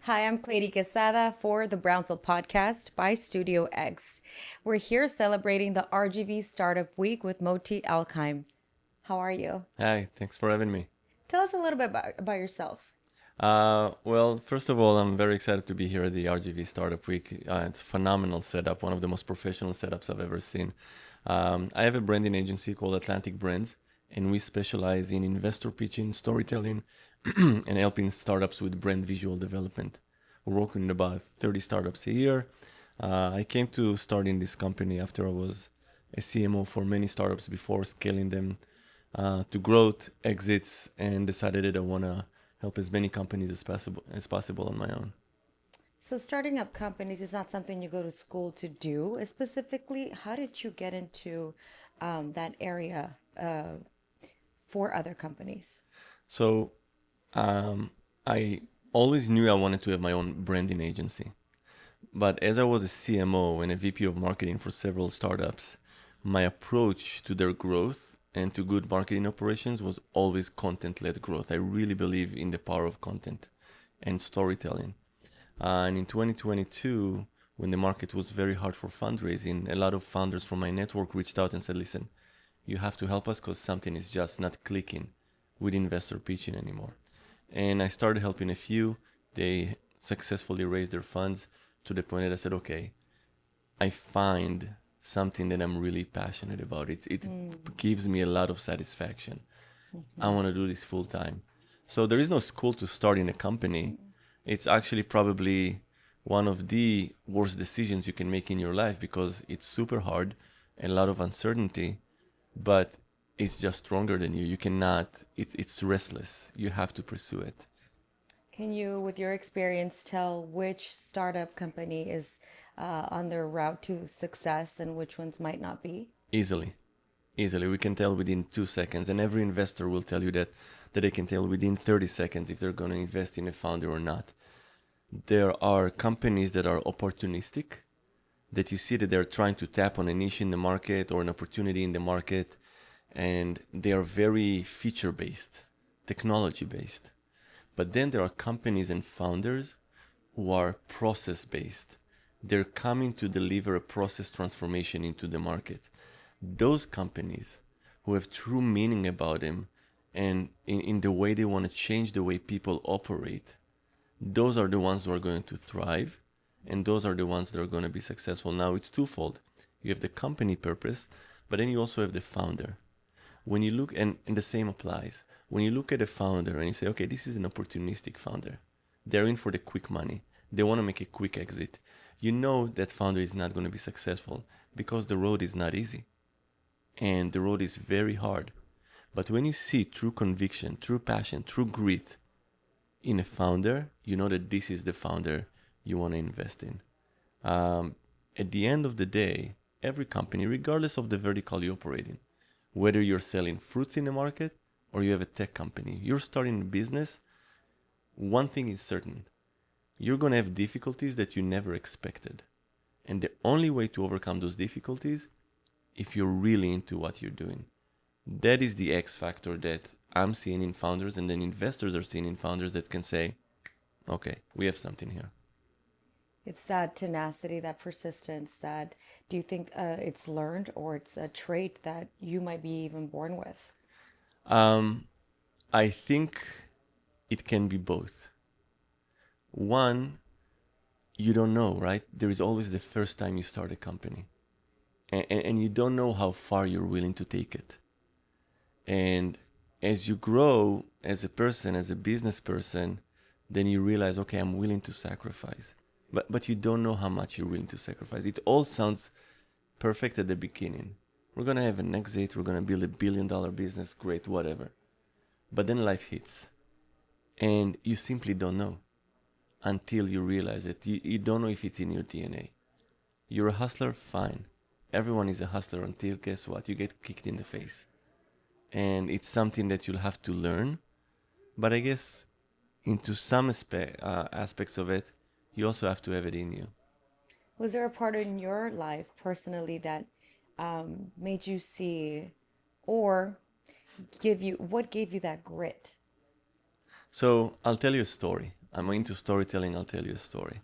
Hi, I'm Clady Quesada for the Brownsville Podcast by Studio X. We're here celebrating the RGV Startup Week with Moti Elkheim. How are you? Hi, thanks for having me. Tell us a little bit about yourself. Well, first of all, I'm very excited to be here at the RGV Startup Week. It's a phenomenal setup, one of the most professional setups I've ever seen. I have a branding agency called Atlantic Brands, and we specialize in investor pitching, storytelling, and helping startups with brand visual development. We're working with about 30 startups a year. I came to starting this company after I was a CMO for many startups before scaling them to growth, exits, and decided that I want to help as many companies as possible on my own. So, starting up companies is not something you go to school to do. Specifically, how did you get into that area for other companies? So I always knew I wanted to have my own branding agency. But as I was a CMO and a VP of marketing for several startups, my approach to their growth and to good marketing operations was always content-led growth. I really believe in the power of content and storytelling. And in 2022, when the market was very hard for fundraising, a lot of founders from my network reached out and said, listen, you have to help us because something is just not clicking with investor pitching anymore. And I started helping a few. They successfully raised their funds to the point that I said, okay, I find something that I'm really passionate about. It gives me a lot of satisfaction. I want to do this full time. So there is no school to start in a company. It's actually probably one of the worst decisions you can make in your life because it's super hard, a lot of uncertainty, but it's just stronger than you. You cannot, it's restless. You have to pursue it. Can you, with your experience, tell which startup company is on their route to success and which ones might not be? Easily. Easily. We can tell within 2 seconds. And every investor will tell you that they can tell within 30 seconds if they're going to invest in a founder or not. There are companies that are opportunistic, that you see that they're trying to tap on a niche in the market or an opportunity in the market, and they are very feature based, technology based. But then there are companies and founders who are process based. They're coming to deliver a process transformation into the market. Those companies who have true meaning about them and in the way they want to change the way people operate, those are the ones who are going to thrive, and those are the ones that are going to be successful. Now it's twofold. You have the company purpose, but then you also have the founder. When you look, and the same applies, when you look at a founder and you say, okay, this is an opportunistic founder, they're in for the quick money, they want to make a quick exit, you know that founder is not going to be successful because the road is not easy and the road is very hard. But when you see true conviction, true passion, true grit in a founder, you know that this is the founder you want to invest in. At the end of the day, every company, regardless of the vertical you operate in, whether you're selling fruits in the market or you have a tech company, you're starting a business, one thing is certain. You're going to have difficulties that you never expected. And the only way to overcome those difficulties, if you're really into what you're doing. That is the X factor that I'm seeing in founders, and then investors are seeing in founders that can say, okay, we have something here. It's that tenacity, that persistence, that do you think it's learned or it's a trait that you might be even born with? Um, I think it can be both. One, you don't know, right? There is always the first time you start a company, and you don't know how far you're willing to take it. And as you grow as a person, as a business person, then you realize, okay, I'm willing to sacrifice. But you don't know how much you're willing to sacrifice. It all sounds perfect at the beginning. We're going to have an exit. We're going to build $1 billion business. Great, whatever. But then life hits. And you simply don't know until you realize it. You don't know if it's in your DNA. You're a hustler, fine. Everyone is a hustler until, guess what? You get kicked in the face. And it's something that you'll have to learn. But I guess into some aspects of it, you also have to have it in you. Was there a part in your life personally that made you see or what gave you that grit? So I'll tell you a story. I'm into storytelling. I'll tell you a story.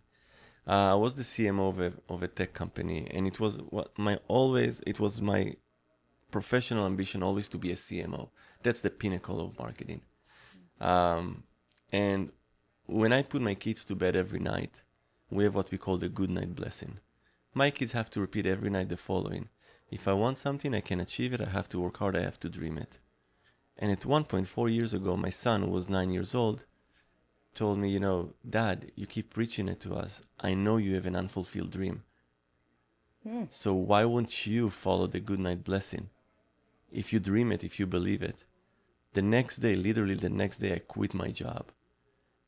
I was the CMO of a tech company, and it was my professional ambition always to be a CMO. That's the pinnacle of marketing. And when I put my kids to bed every night, we have what we call the good night blessing. My kids have to repeat every night the following: if I want something, I can achieve it. I have to work hard. I have to dream it. And at one point, 4 years ago, my son, who was 9 years old, told me, Dad, you keep preaching it to us. I know you have an unfulfilled dream. So why won't you follow the good night blessing? If you dream it, if you believe it. The next day, literally the next day, I quit my job.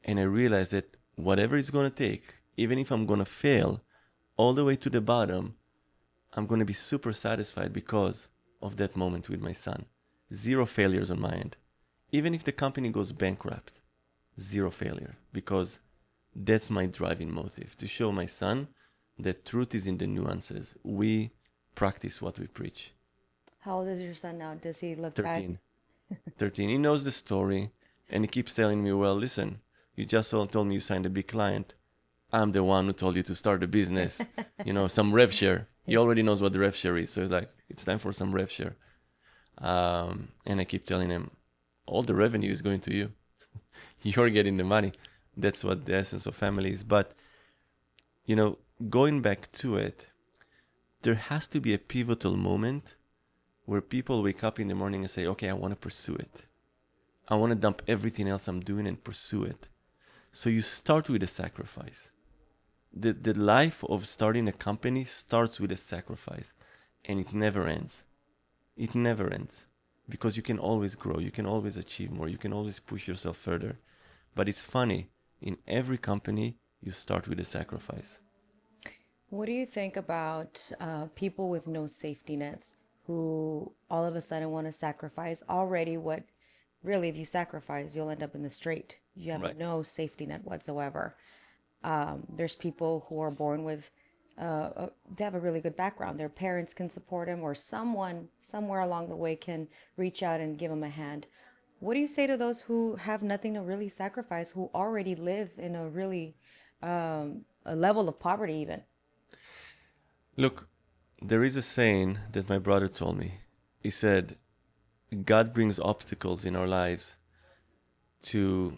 And I realized that whatever it's going to take, even if I'm going to fail all the way to the bottom, I'm going to be super satisfied because of that moment with my son. 0 failures on my end. Even if the company goes bankrupt, 0 failure, because that's my driving motive, to show my son that truth is in the nuances. We practice what we preach. How old is your son now? Does he look 13. 13. He knows the story, and he keeps telling me, well, listen, you just told me you signed a big client. I'm the one who told you to start a business, some rev share. He already knows what the rev share is. So it's like, it's time for some rev share. And I keep telling him, all the revenue is going to you. You're getting the money. That's what the essence of family is. But, going back to it, there has to be a pivotal moment where people wake up in the morning and say, okay, I want to pursue it. I want to dump everything else I'm doing and pursue it. So you start with a sacrifice. The life of starting a company starts with a sacrifice, and it never ends. It never ends, because you can always grow, you can always achieve more, you can always push yourself further. But it's funny, in every company, you start with a sacrifice. What do you think about people with no safety nets who all of a sudden want to sacrifice already what really, if you sacrifice, you'll end up in the street. You have Right. no safety net whatsoever. There's people who are born with, they have a really good background. Their parents can support them, or someone somewhere along the way can reach out and give them a hand. What do you say to those who have nothing to really sacrifice, who already live in a really a level of poverty even? Look, there is a saying that my brother told me. He said, God brings obstacles in our lives to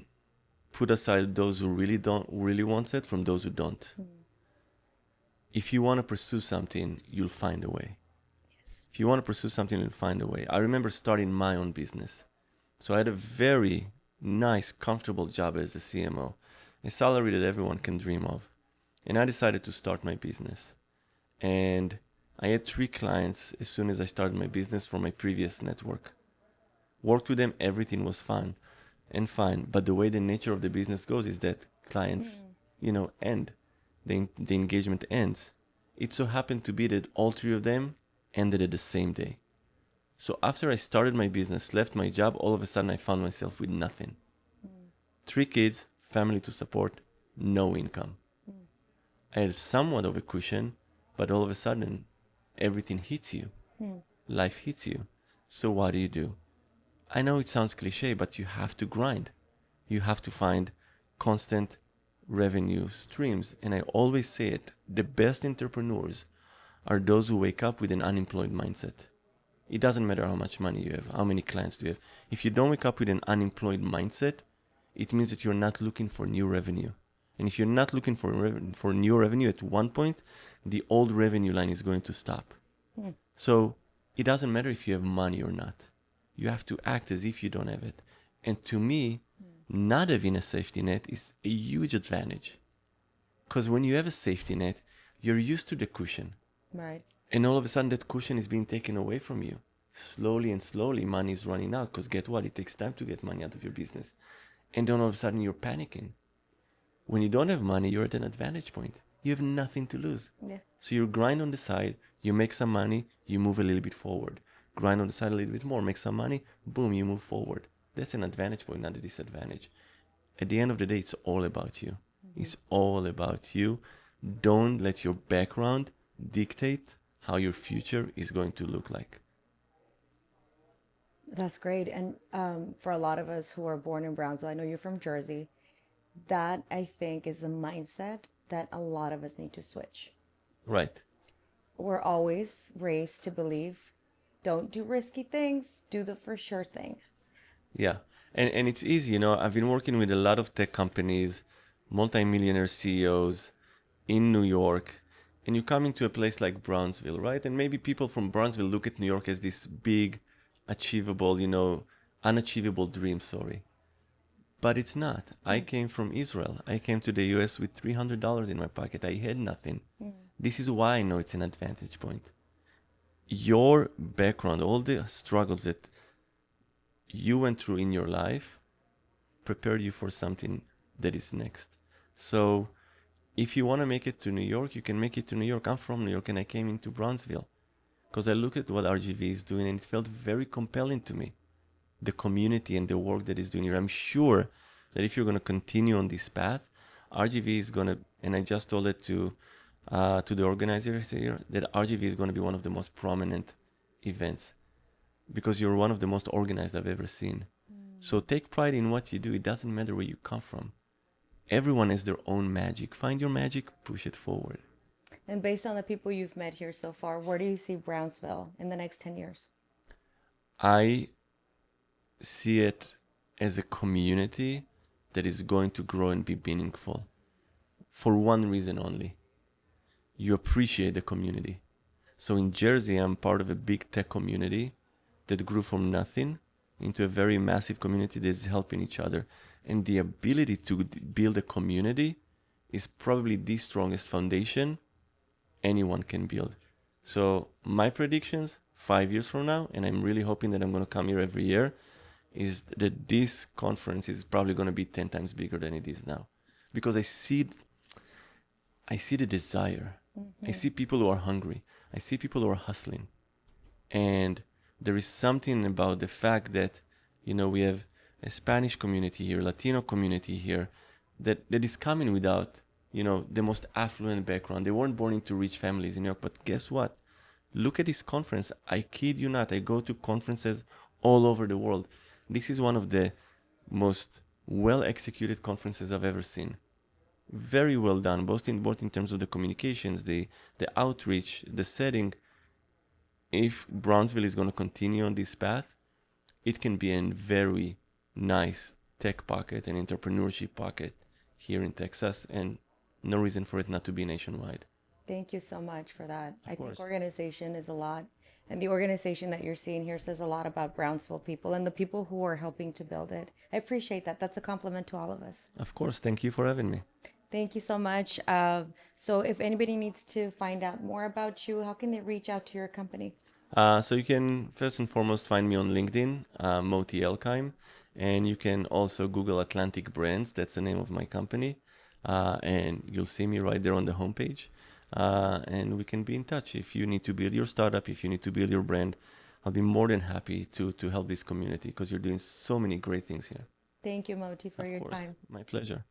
put aside those who really want it from those who don't. If you want to pursue something, you'll find a way. Yes. If you want to pursue something, you'll find a way. I remember starting my own business. So I had a very nice, comfortable job as a CMO, a salary that everyone can dream of. And I decided to start my business. And I had 3 clients as soon as I started my business from my previous network. Worked with them, everything was fun and fine. But the way the nature of the business goes is that clients, end. The engagement ends. It so happened to be that all 3 of them ended at the same day. So after I started my business, left my job, all of a sudden I found myself with nothing. 3 kids, family to support, no income. I had somewhat of a cushion, but all of a sudden everything hits you. Life hits you. So what do? I know it sounds cliche, but you have to grind. You have to find constant revenue streams. And I always say it, the best entrepreneurs are those who wake up with an unemployed mindset. It doesn't matter how much money you have, how many clients do you have. If you don't wake up with an unemployed mindset, it means that you're not looking for new revenue. And if you're not looking for new revenue, at one point, the old revenue line is going to stop. So it doesn't matter if you have money or not. You have to act as if you don't have it. And to me, not having a safety net is a huge advantage. Because when you have a safety net, you're used to the cushion. Right. And all of a sudden, that cushion is being taken away from you. Slowly and slowly, money is running out. Because get what? It takes time to get money out of your business. And then all of a sudden, you're panicking. When you don't have money, you're at an advantage point. You have nothing to lose. Yeah. So you grind on the side, you make some money, you move a little bit forward. Grind on the side a little bit more, make some money, boom, you move forward. That's an advantage point, not a disadvantage. At the end of the day, it's all about you. It's all about you. Don't let your background dictate how your future is going to look like. That's great. And for a lot of us who are born in Brownsville, I know you're from Jersey. That, I think, is a mindset that a lot of us need to switch. Right. We're always raised to believe, don't do risky things, do the for sure thing. Yeah. And it's easy, you know, I've been working with a lot of tech companies, multimillionaire CEOs in New York, and you come into a place like Brownsville, right? And maybe people from Brownsville look at New York as this big, achievable, you know, unachievable dream, sorry. But it's not. I came from Israel. I came to the US with $300 in my pocket. I had nothing. This is why I know it's an advantage point. Your background, all the struggles that you went through in your life, prepared you for something that is next. So if you want to make it to New York, you can make it to New York. I'm from New York and I came into Brownsville because I looked at what RGV is doing and it felt very compelling to me. The community and the work that is doing here. I'm sure that if you're going to continue on this path, RGV is going to, and I just told it to the organizers here, that RGV is going to be one of the most prominent events because you're one of the most organized I've ever seen. So take pride in what you do. It doesn't matter where you come from. Everyone has their own magic. Find your magic, push it forward. And based on the people you've met here so far, where do you see Brownsville in the next 10 years? I see it as a community that is going to grow and be meaningful for one reason only. You appreciate the community. So in Jersey, I'm part of a big tech community that grew from nothing into a very massive community that is helping each other. And the ability to build a community is probably the strongest foundation anyone can build. So my predictions 5 years from now, and I'm really hoping that I'm going to come here every year, is that this conference is probably going to be 10 times bigger than it is now. Because I see the desire. I see people who are hungry. I see people who are hustling. And there is something about the fact that, you know, we have a Spanish community here, Latino community here, that is coming without, you know, the most affluent background. They weren't born into rich families in New York. But guess what? Look at this conference. I kid you not. I go to conferences all over the world. This is one of the most well-executed conferences I've ever seen. Very well done, both in terms of the communications, the outreach, the setting. If Brownsville is going to continue on this path, it can be a very nice tech pocket and entrepreneurship pocket here in Texas, and no reason for it not to be nationwide. Thank you so much for that. I course. think organization is a lot. And the organization that you're seeing here says a lot about Brownsville people and the people who are helping to build it. I appreciate that. That's a compliment to all of us. Of course. Thank you for having me. Thank you so much. So if anybody needs to find out more about you, how can they reach out to your company? So you can first and foremost find me on LinkedIn, Moti Elkheim, and you can also Google Atlantic Brands. That's the name of my company, and you'll see me right there on the homepage. And we can be in touch. If you need to build your startup, if you need to build your brand, I'll be more than happy to help this community because you're doing so many great things here. Thank you, Moti, for your time. My pleasure.